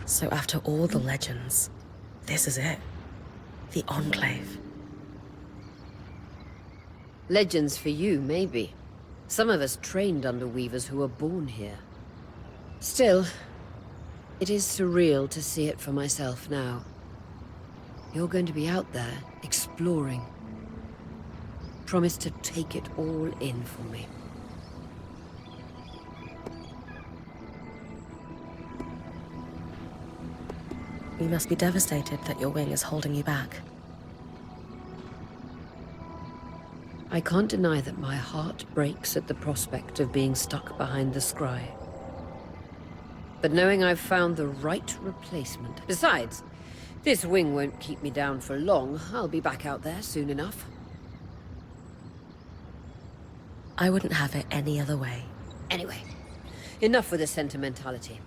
So after all the legends, this is it. The Enclave. Legends for you, maybe. Some of us trained under weavers who were born here. Still, it is surreal to see it for myself now. You're going to be out there, exploring. Promise to take it all in for me. You must be devastated that your wing is holding you back. I can't deny that my heart breaks at the prospect of being stuck behind the scry. But knowing I've found the right replacement... Besides, this wing won't keep me down for long. I'll be back out there soon enough. I wouldn't have it any other way. Anyway, enough with the sentimentality.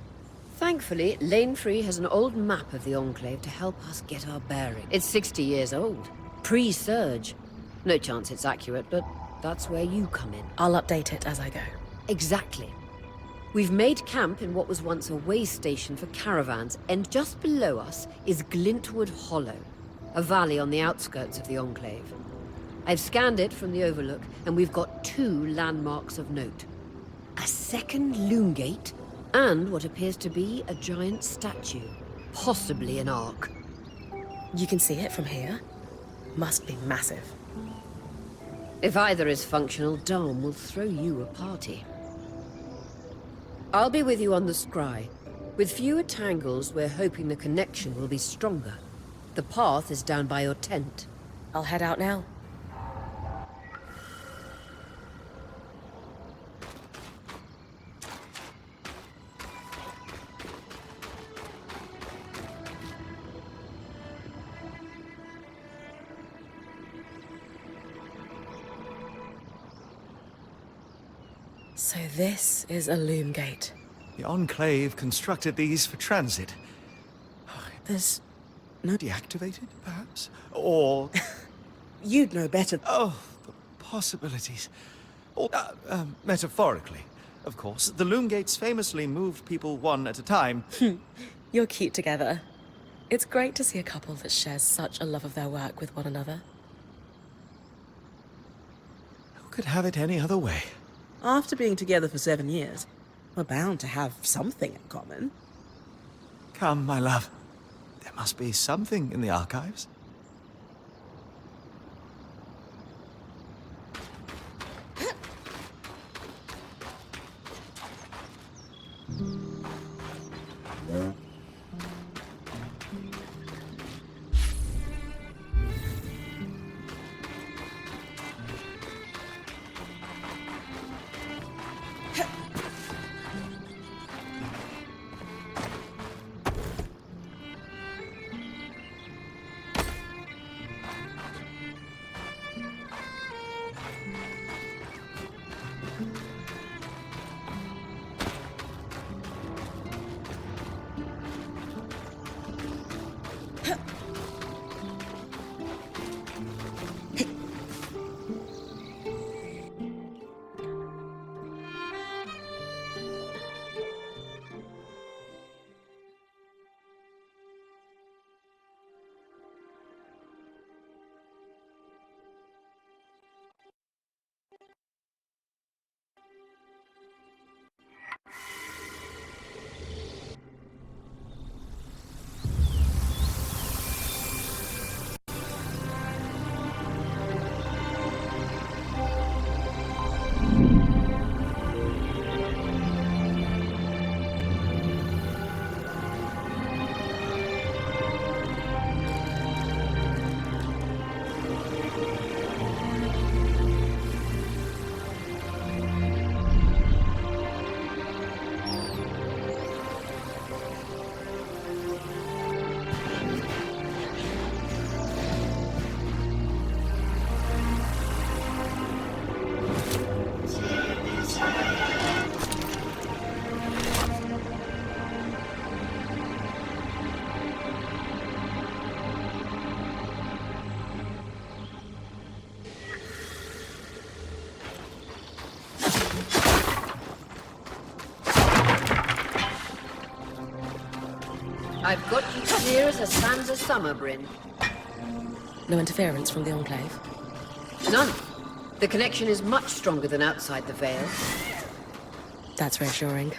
Thankfully, Lane Free has an old map of the Enclave to help us get our bearings. It's 60 years old. Pre-Surge. No chance it's accurate, but that's where you come in. I'll update it as I go. Exactly. We've made camp in what was once a way station for caravans, and just below us is Glintwood Hollow, a valley on the outskirts of the Enclave. I've scanned it from the Overlook, and we've got 2 landmarks of note. A second loom gate, and what appears to be a giant statue, possibly an ark. You can see it from here? Must be massive. If either is functional, Dom will throw you a party. I'll be with you on the scry. With fewer tangles, we're hoping the connection will be stronger. The path is down by your tent. I'll head out now. So this is a loom gate. The Enclave constructed these for transit. There's no... Deactivated, perhaps? Or... You'd know better. Oh, the possibilities. Or, metaphorically, of course. The loom gates famously moved people one at a time. You're cute together. It's great to see a couple that shares such a love of their work with one another. Who could have it any other way? After being together for 7 years, we're bound to have something in common. Come, my love. There must be something in the archives. I've got you clear as a Sansa summer, Bryn. No interference from the Enclave? None. The connection is much stronger than outside the Vale. That's reassuring.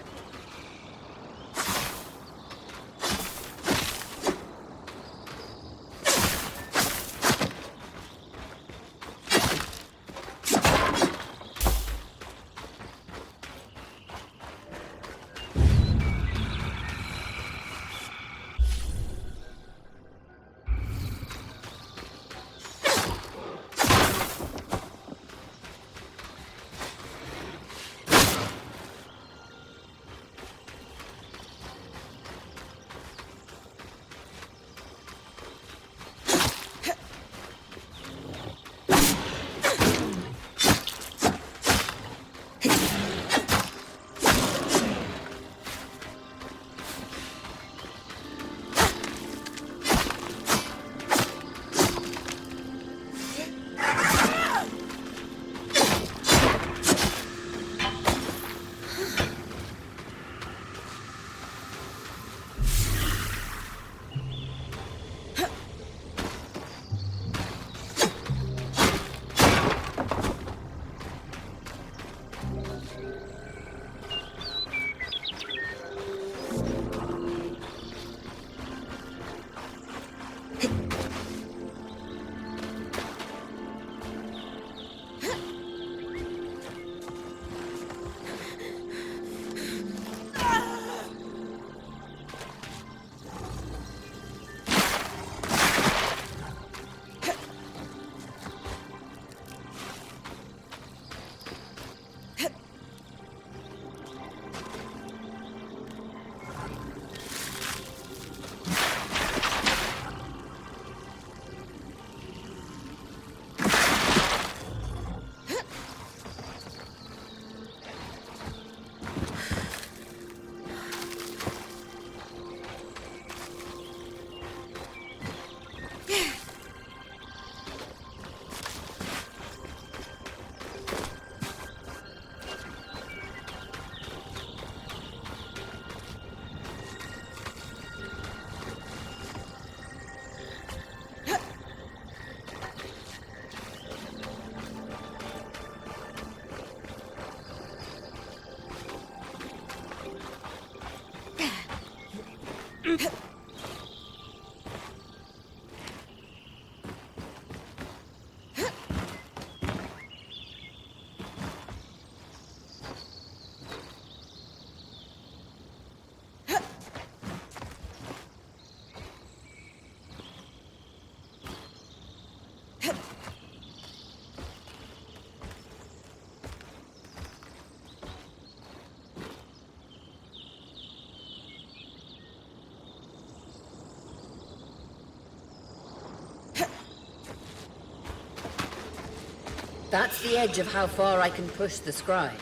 That's the edge of how far I can push the scribe.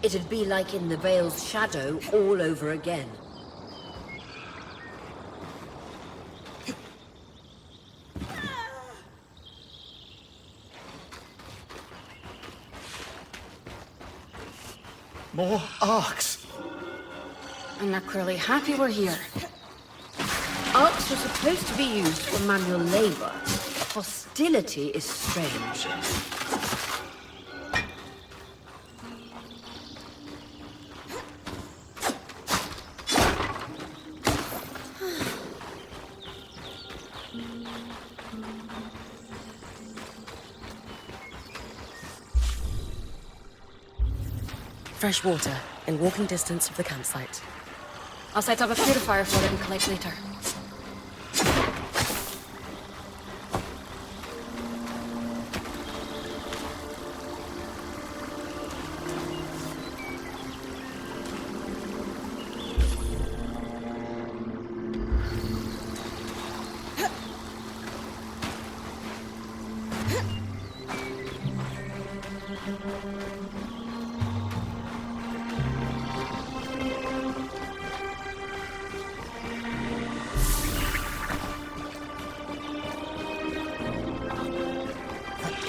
It'd be like in the Vale's shadow all over again. More arcs. I'm not clearly happy we're here. Arcs are supposed to be used for manual labor. Hostility is strange. Fresh water, in walking distance of the campsite. I'll set up a purifier for it and collect later.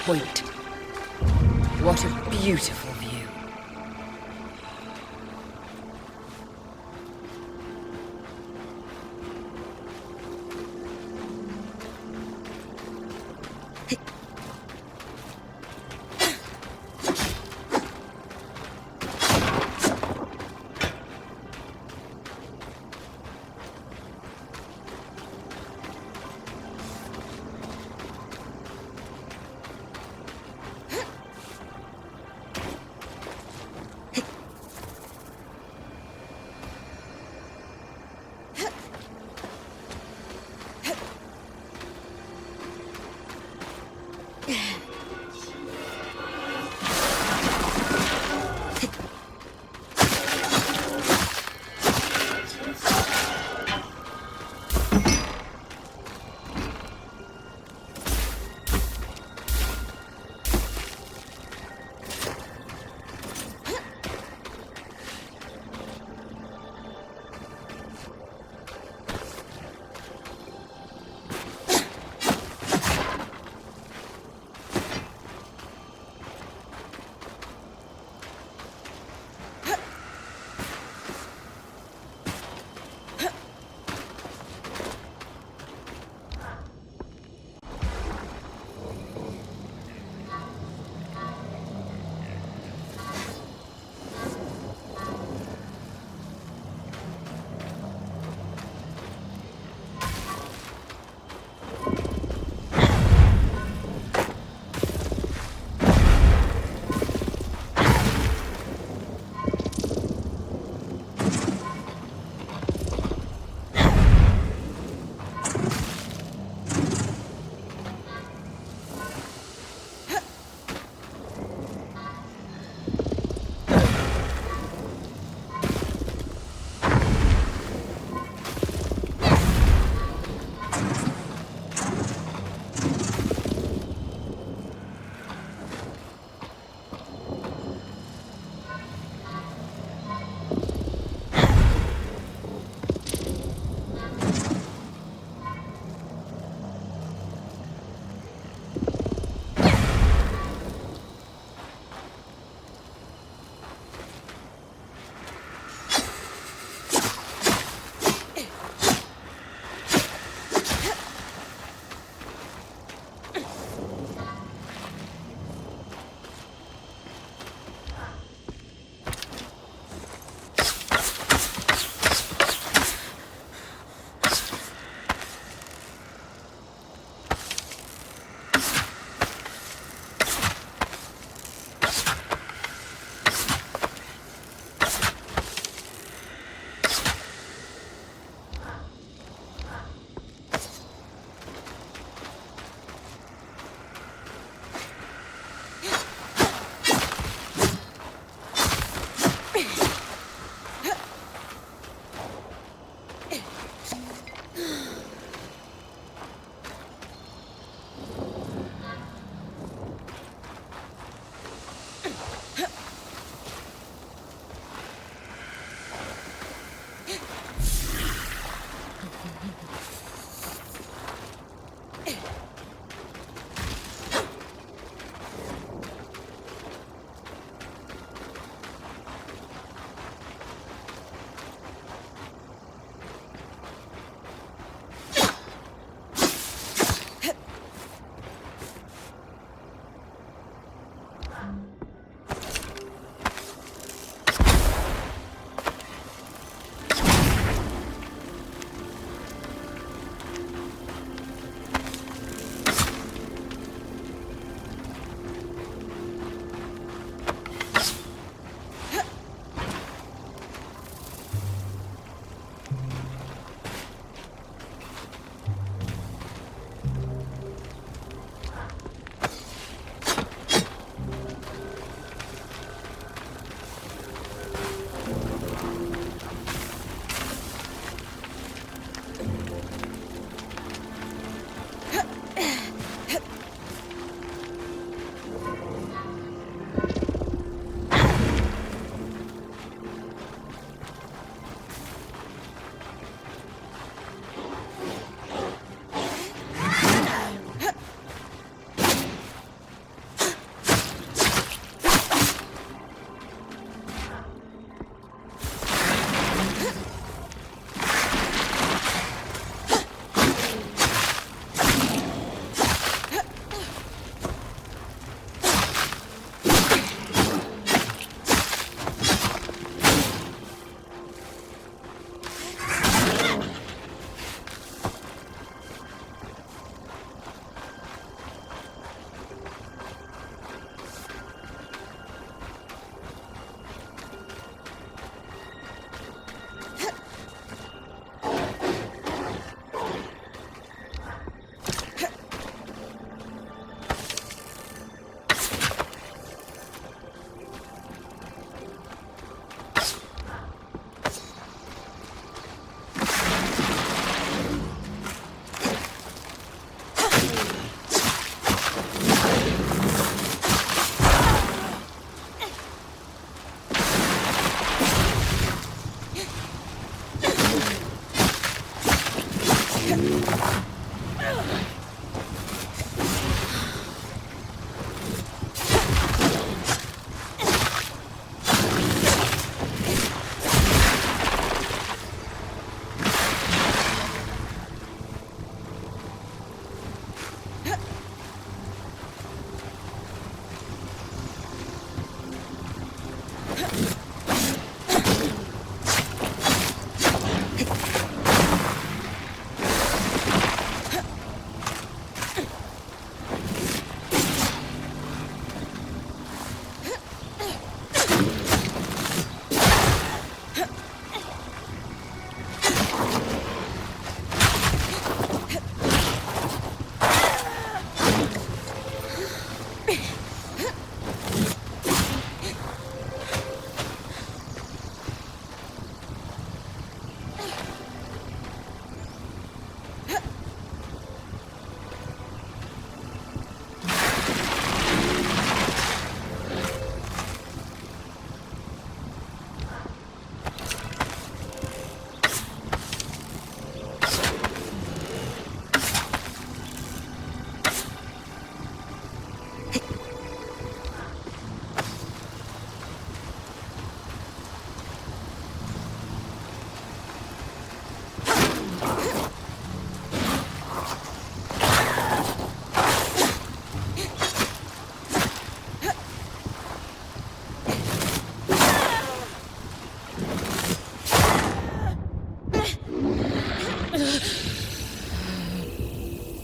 Point. What a beautiful view.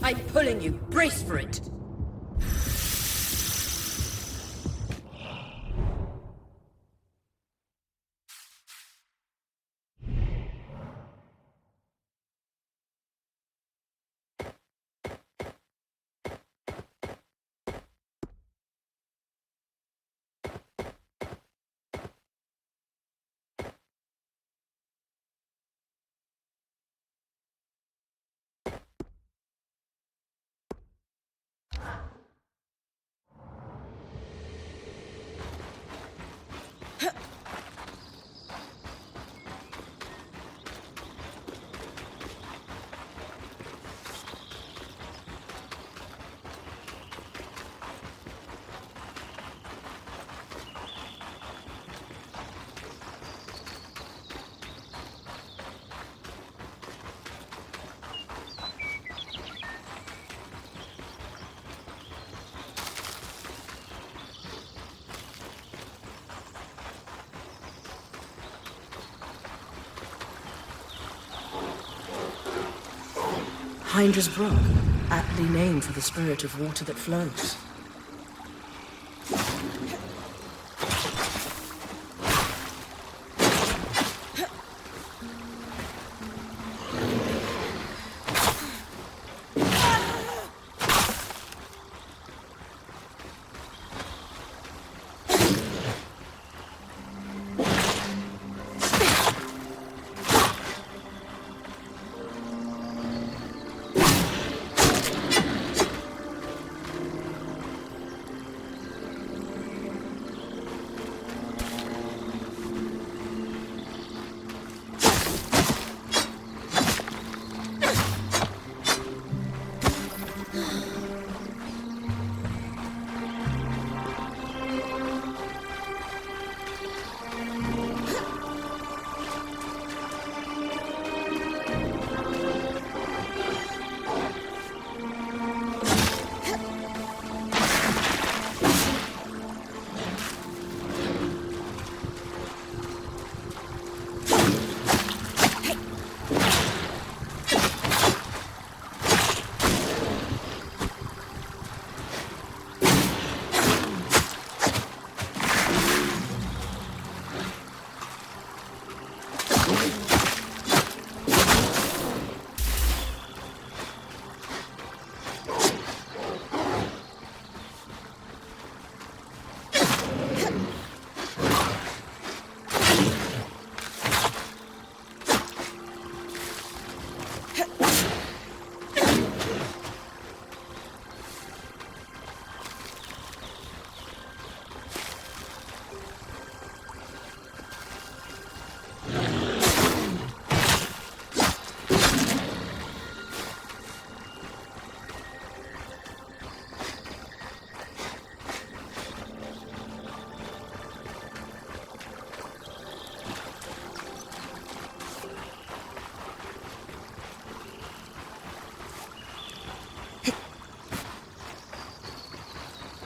I'm pulling you. Brace for it. Hydra's Brook, aptly named for the spirit of water that flows.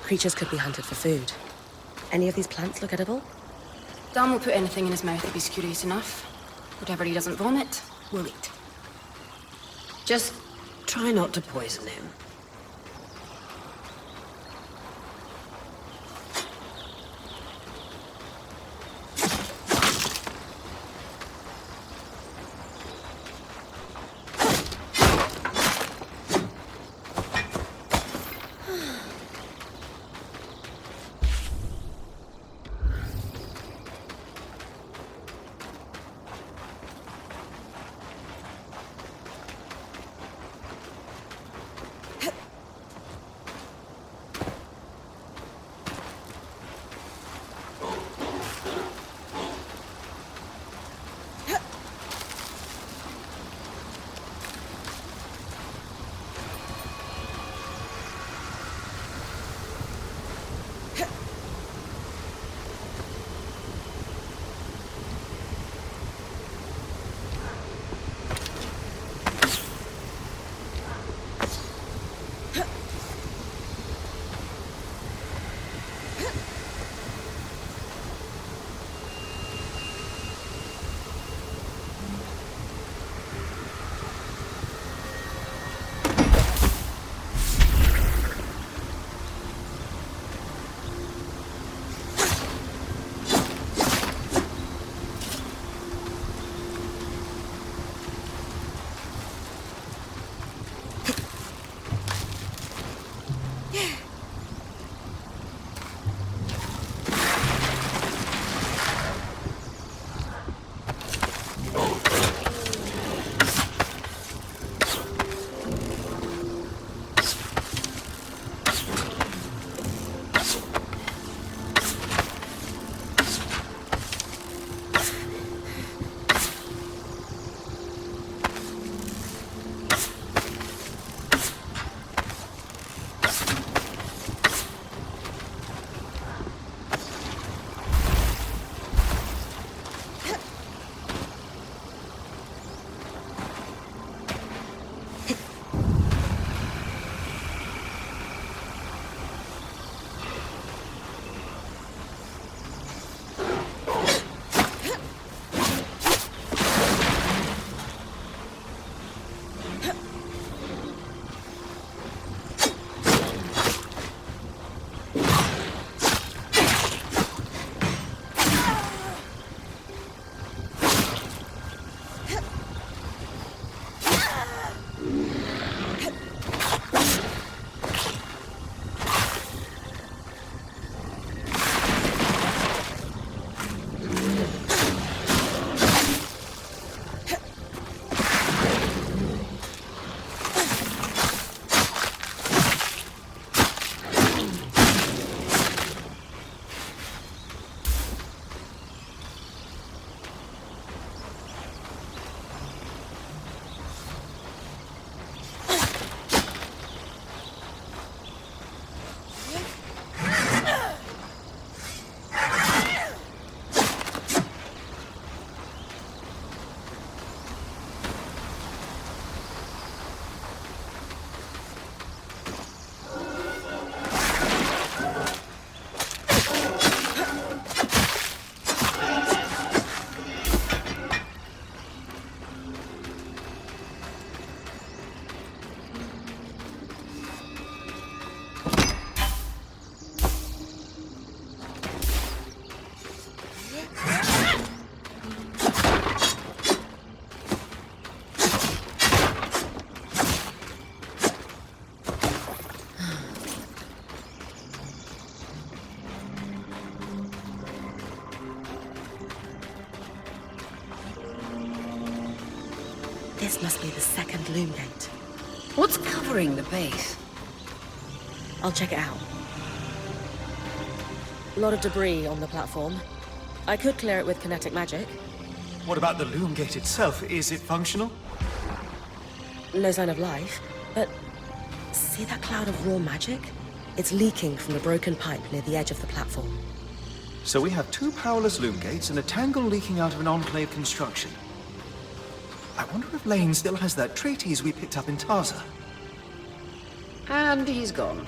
creatures could be hunted for food. Any of these plants look edible? Dan will put anything in his mouth if he's curious enough. Whatever he doesn't vomit, we'll eat. Just try not to poison him. This must be the second loom gate. What's covering the base? I'll check it out. A lot of debris on the platform. I could clear it with kinetic magic. What about the loom gate itself? Is it functional? No sign of life, but see that cloud of raw magic? It's leaking from the broken pipe near the edge of the platform. So we have two powerless loom gates and a tangle leaking out of an enclave construction. I wonder if Lane still has that treatise we picked up in Taza. And he's gone.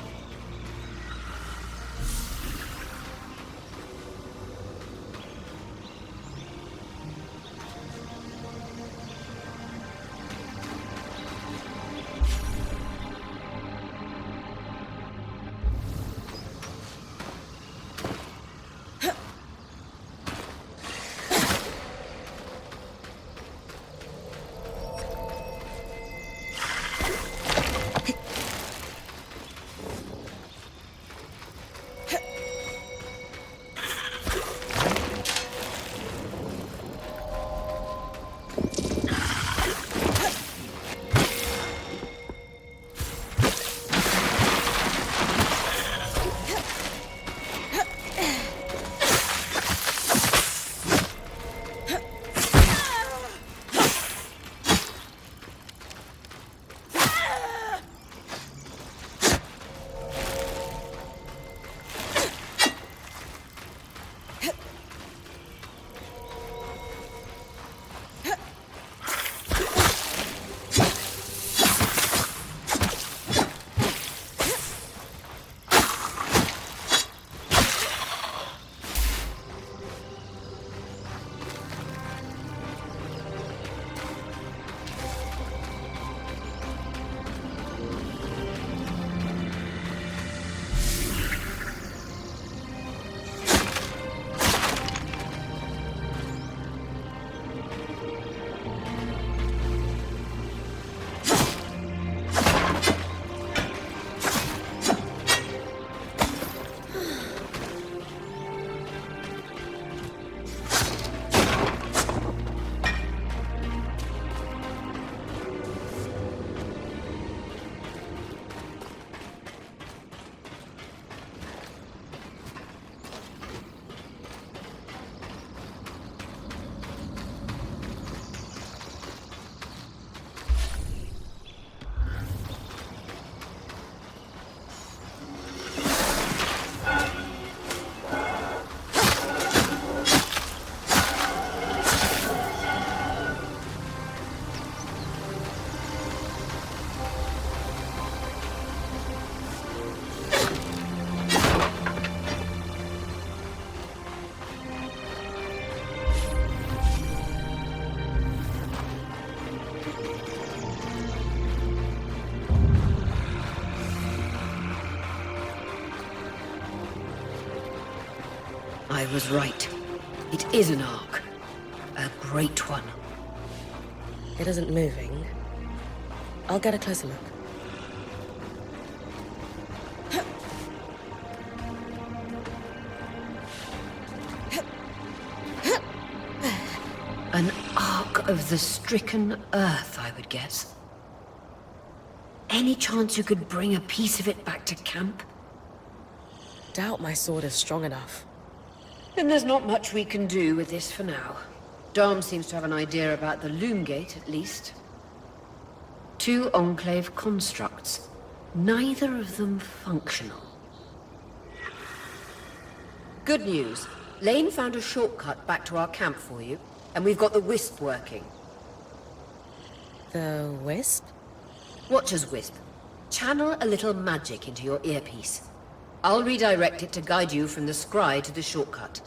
was right. It is an ark. A great one. It isn't moving. I'll get a closer look. An ark of the stricken earth, I would guess. Any chance you could bring a piece of it back to camp? Doubt my sword is strong enough. Then there's not much we can do with this for now. Dom seems to have an idea about the loom gate, at least. 2 Enclave constructs. Neither of them functional. Good news. Lane found a shortcut back to our camp for you, and we've got the Wisp working. The Wisp? Watch as Wisp. Channel a little magic into your earpiece. I'll redirect it to guide you from the scry to the shortcut.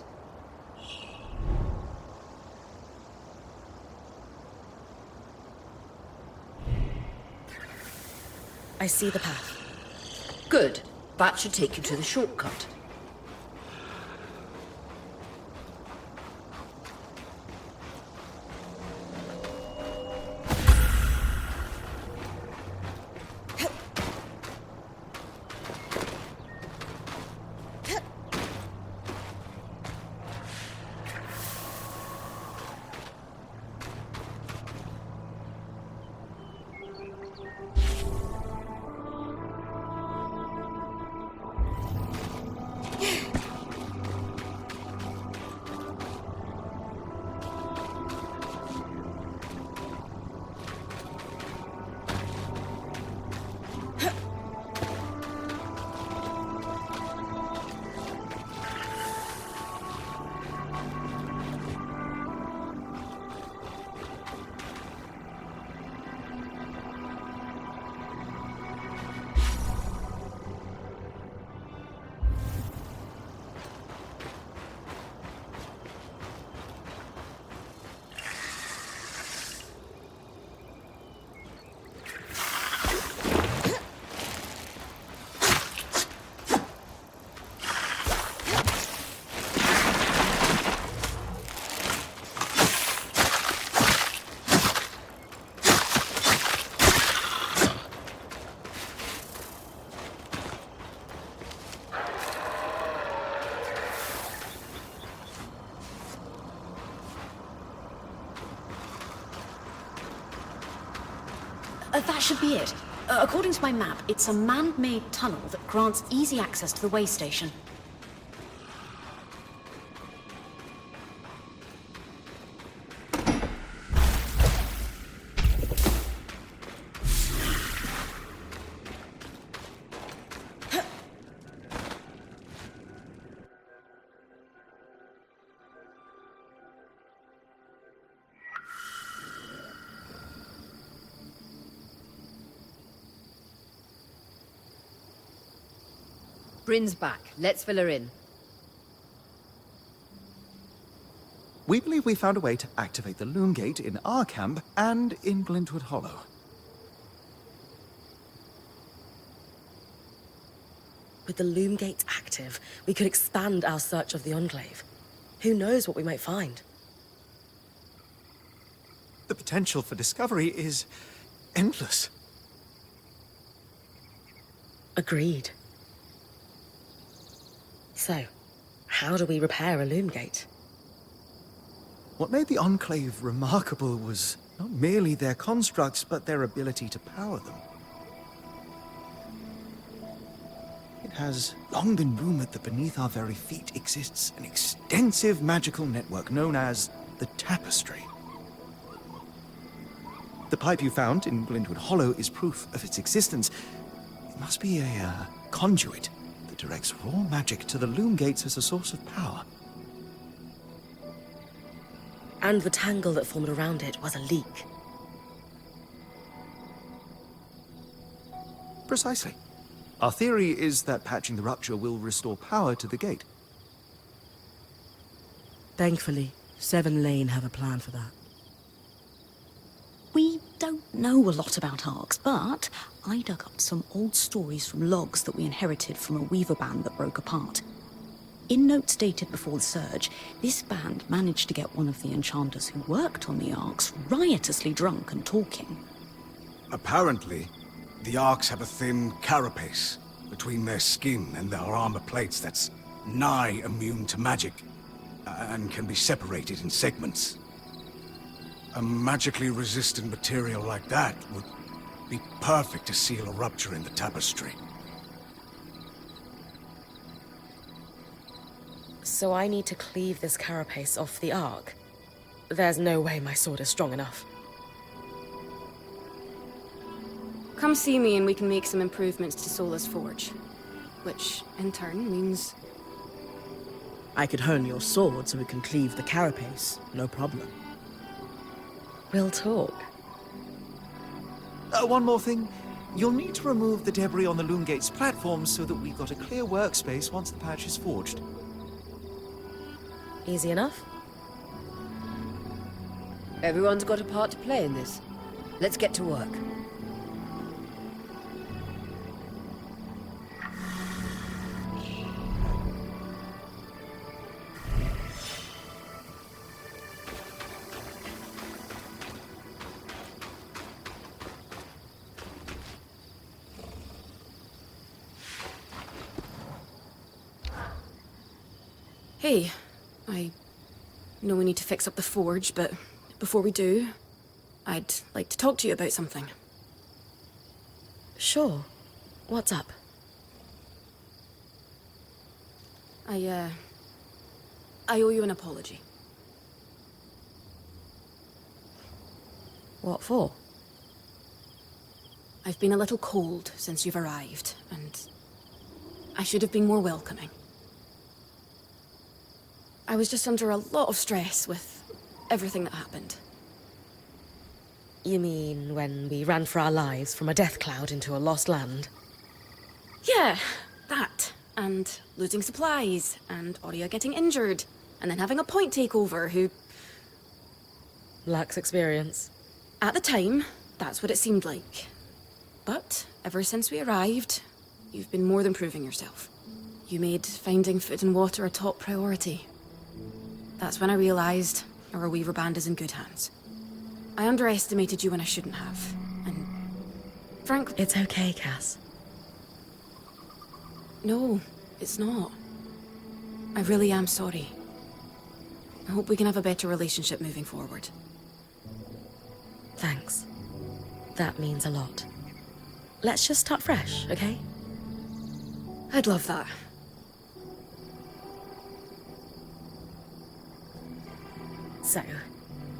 I see the path. Good. That should take you to the shortcut. That should be it. According to my map, it's a man-made tunnel that grants easy access to the way station. Bryn's back. Let's fill her in. We believe we found a way to activate the loom gate in our camp and in Glintwood Hollow. With the loom gates active, we could expand our search of the Enclave. Who knows what we might find? The potential for discovery is endless. Agreed. So, how do we repair a loom gate? What made the Enclave remarkable was not merely their constructs, but their ability to power them. It has long been rumored that beneath our very feet exists an extensive magical network known as the Tapestry. The pipe you found in Glintwood Hollow is proof of its existence. It must be a conduit that directs raw magic to the loom gates as a source of power. And the tangle that formed around it was a leak. Precisely. Our theory is that patching the rupture will restore power to the gate. Thankfully, Seven Lane have a plan for that. We don't know a lot about arcs, but I dug up some old stories from logs that we inherited from a weaver band that broke apart. In notes dated before the surge, this band managed to get one of the enchanters who worked on the Arks riotously drunk and talking. Apparently, the Arks have a thin carapace between their skin and their armor plates that's nigh immune to magic, and can be separated in segments. A magically resistant material like that would be perfect to seal a rupture in the tapestry. So I need to cleave this carapace off the Ark. There's no way my sword is strong enough. Come see me and we can make some improvements to Sola's forge. Which, in turn, means... I could hone your sword so we can cleave the carapace, no problem. We'll talk. One more thing. You'll need to remove the debris on the Loomgate's platform so that we've got a clear workspace once the patch is forged. Easy enough? Everyone's got a part to play in this. Let's get to work. Hey, I know we need to fix up the forge, but before we do, I'd like to talk to you about something. Sure. What's up? I owe you an apology. What for? I've been a little cold since you've arrived, and I should have been more welcoming. I was just under a lot of stress with everything that happened. You mean when we ran for our lives from a death cloud into a lost land? Yeah, that. And losing supplies, and Aurea getting injured, and then having a point takeover who... Lacks experience. At the time, that's what it seemed like. But ever since we arrived, you've been more than proving yourself. You made finding food and water a top priority. That's when I realized our Weaver band is in good hands. I underestimated you when I shouldn't have, and frankly... It's okay, Cass. No, it's not. I really am sorry. I hope we can have a better relationship moving forward. Thanks. That means a lot. Let's just start fresh, okay? I'd love that. So,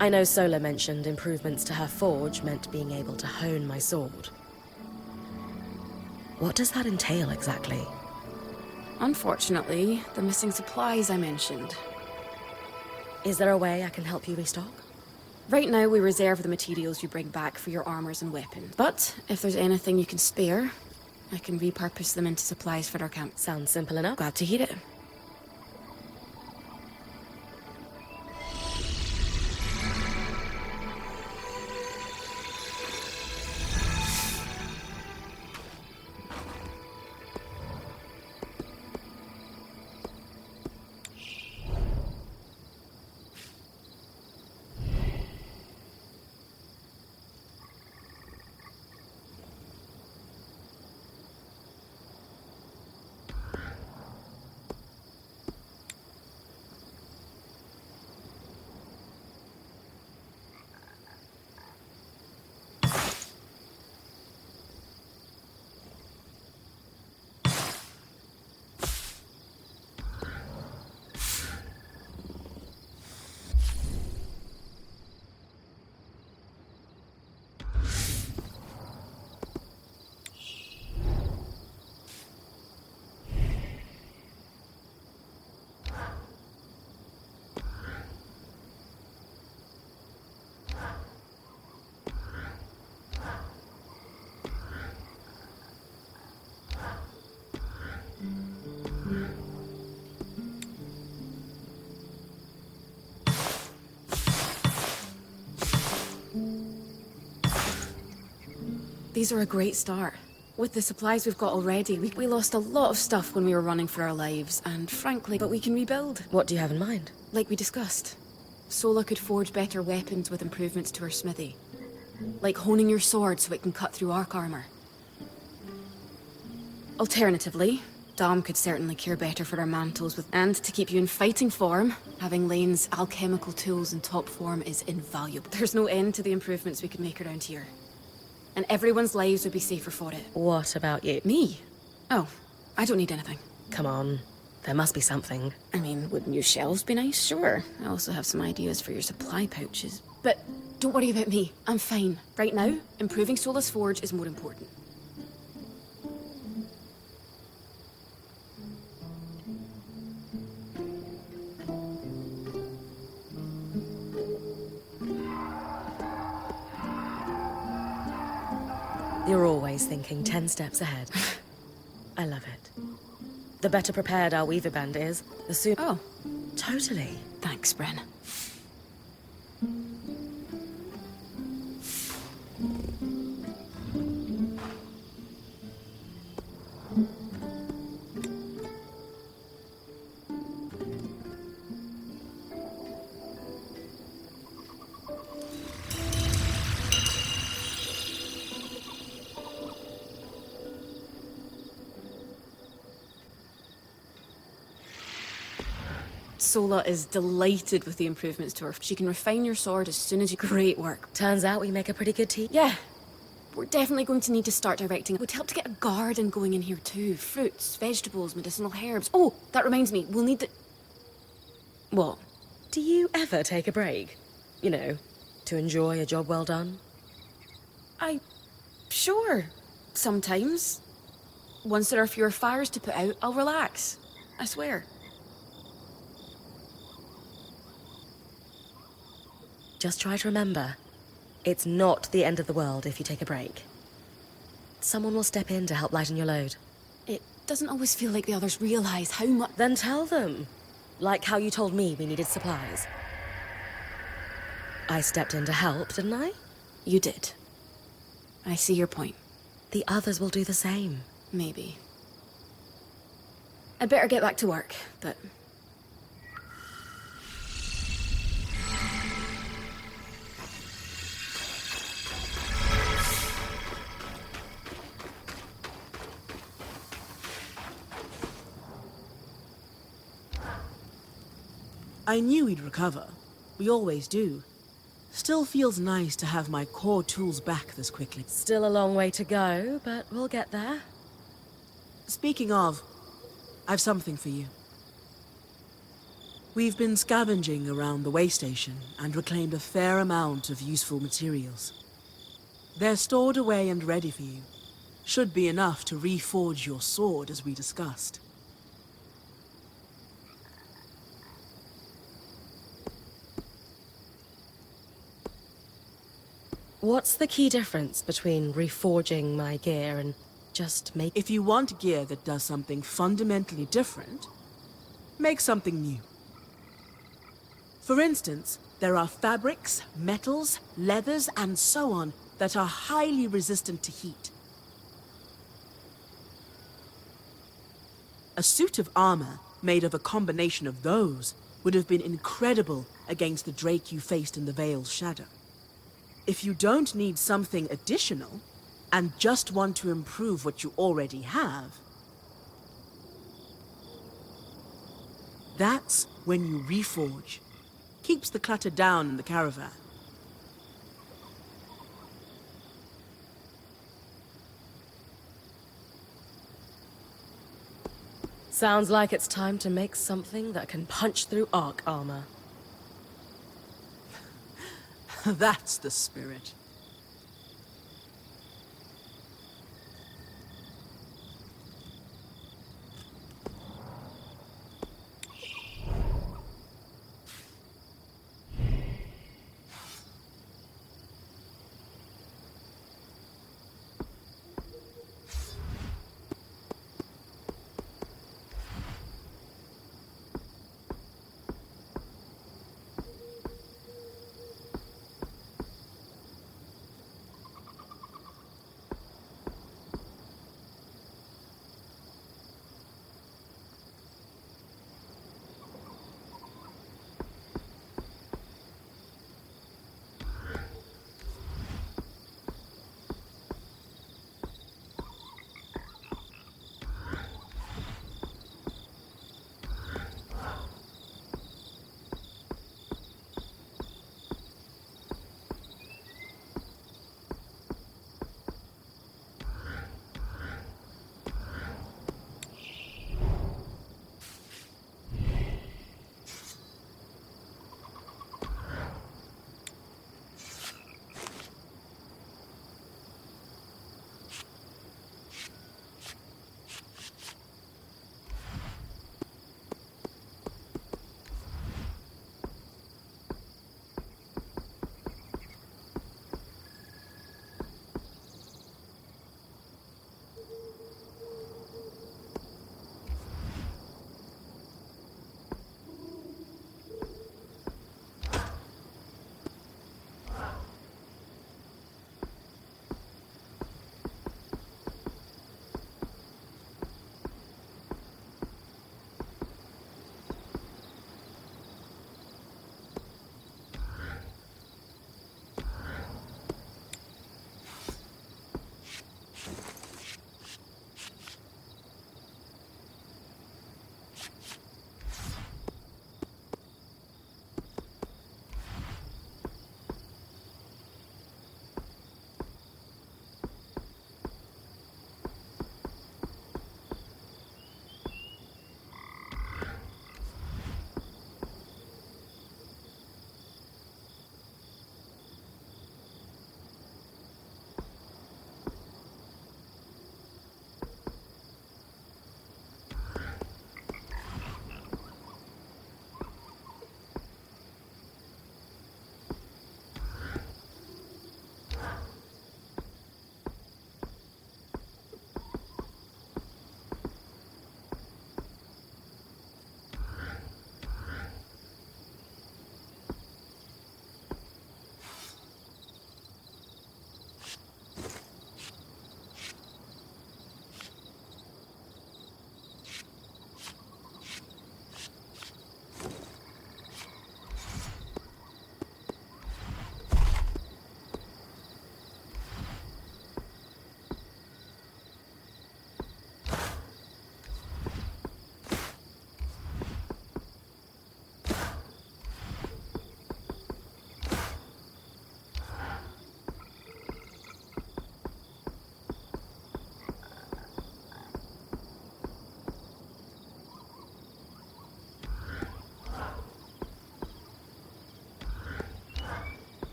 I know Sola mentioned improvements to her forge meant being able to hone my sword. What does that entail exactly? Unfortunately, the missing supplies I mentioned. Is there a way I can help you restock? Right now, we reserve the materials you bring back for your armors and weapons. But if there's anything you can spare, I can repurpose them into supplies for our camp. Sounds simple enough. Glad to hear it. These are a great start. With the supplies we've got already, we lost a lot of stuff when we were running for our lives, and frankly, but we can rebuild. What do you have in mind? Like we discussed. Sola could forge better weapons with improvements to her smithy. Like honing your sword so it can cut through arc armor. Alternatively, Dom could certainly care better for our mantles and to keep you in fighting form, having Lane's alchemical tools in top form is invaluable. There's no end to the improvements we could make around here. And everyone's lives would be safer for it. What about you? Me? Oh, I don't need anything. Come on. There must be something. I mean, would new shelves be nice? Sure. I also have some ideas for your supply pouches. But don't worry about me. I'm fine. Right now, improving Sola's forge is more important. You're always thinking 10 steps ahead. I love it. The better prepared our weaver band is, the sooner... Oh, Totally. thanks, Bren. Sola is delighted with the improvements to her. She can refine your sword as soon as you... Great work. Turns out we make a pretty good team. Yeah. We're definitely going to need to start directing. It would help to get a garden going in here too. Fruits, vegetables, medicinal herbs. Oh, that reminds me. We'll need the... What? Do you ever take a break? You know, to enjoy a job well done? Sure. Sometimes. Once there are fewer fires to put out, I'll relax. I swear. Just try to remember, it's not the end of the world if you take a break. Someone will step in to help lighten your load. It doesn't always feel like the others realize how much... Then tell them. Like how you told me we needed supplies. I stepped in to help, didn't I? You did. I see your point. The others will do the same. Maybe. I'd better get back to work, but... I knew he'd recover. We always do. Still feels nice to have my core tools back this quickly. Still a long way to go, but we'll get there. Speaking of, I've something for you. We've been scavenging around the way station and reclaimed a fair amount of useful materials. They're stored away and ready for you. Should be enough to reforge your sword as we discussed. What's the key difference between reforging my gear and just making... If you want gear that does something fundamentally different, make something new. For instance, there are fabrics, metals, leathers, and so on that are highly resistant to heat. A suit of armor made of a combination of those would have been incredible against the Drake you faced in the Vale's shadow. If you don't need something additional, and just want to improve what you already have, that's when you reforge. Keeps the clutter down in the caravan. Sounds like it's time to make something that can punch through arc armor. That's the spirit.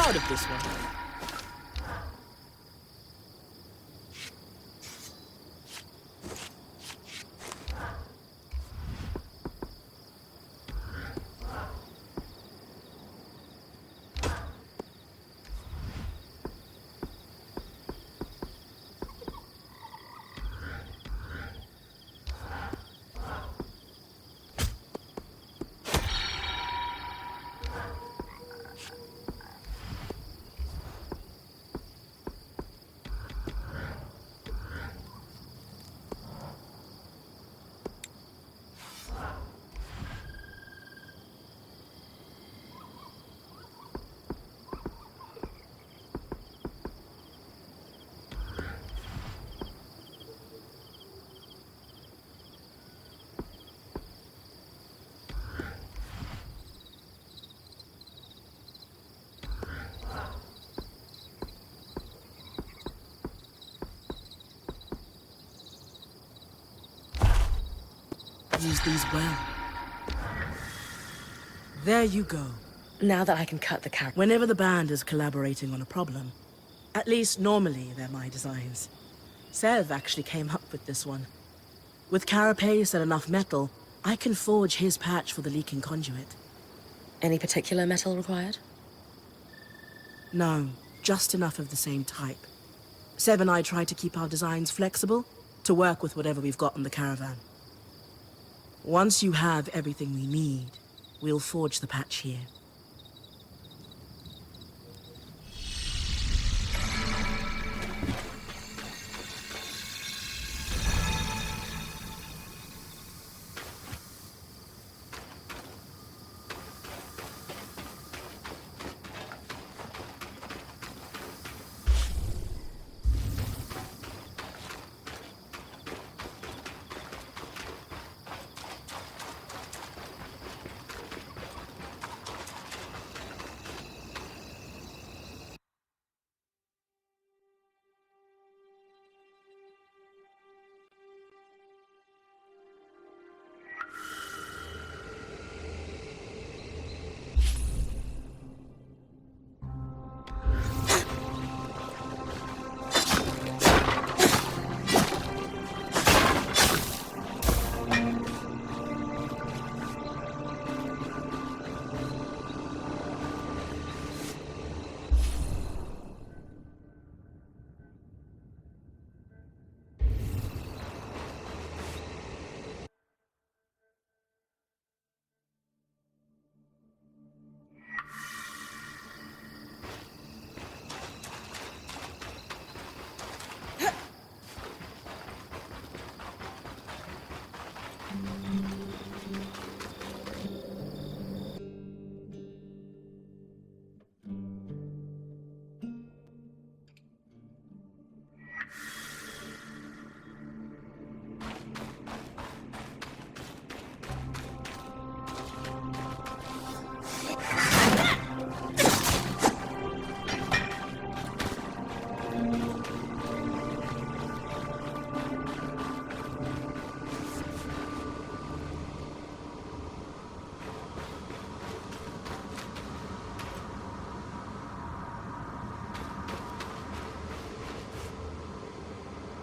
proud of this one. Use these well. There you go. Now that I can cut the carrot. Whenever the band is collaborating on a problem, at least normally they're my designs. Sev actually came up with this one. With carapace and enough metal, I can forge his patch for the leaking conduit. Any particular metal required? No, just enough of the same type. Sev and I try to keep our designs flexible to work with whatever we've got in the caravan. Once you have everything we need, we'll forge the patch here.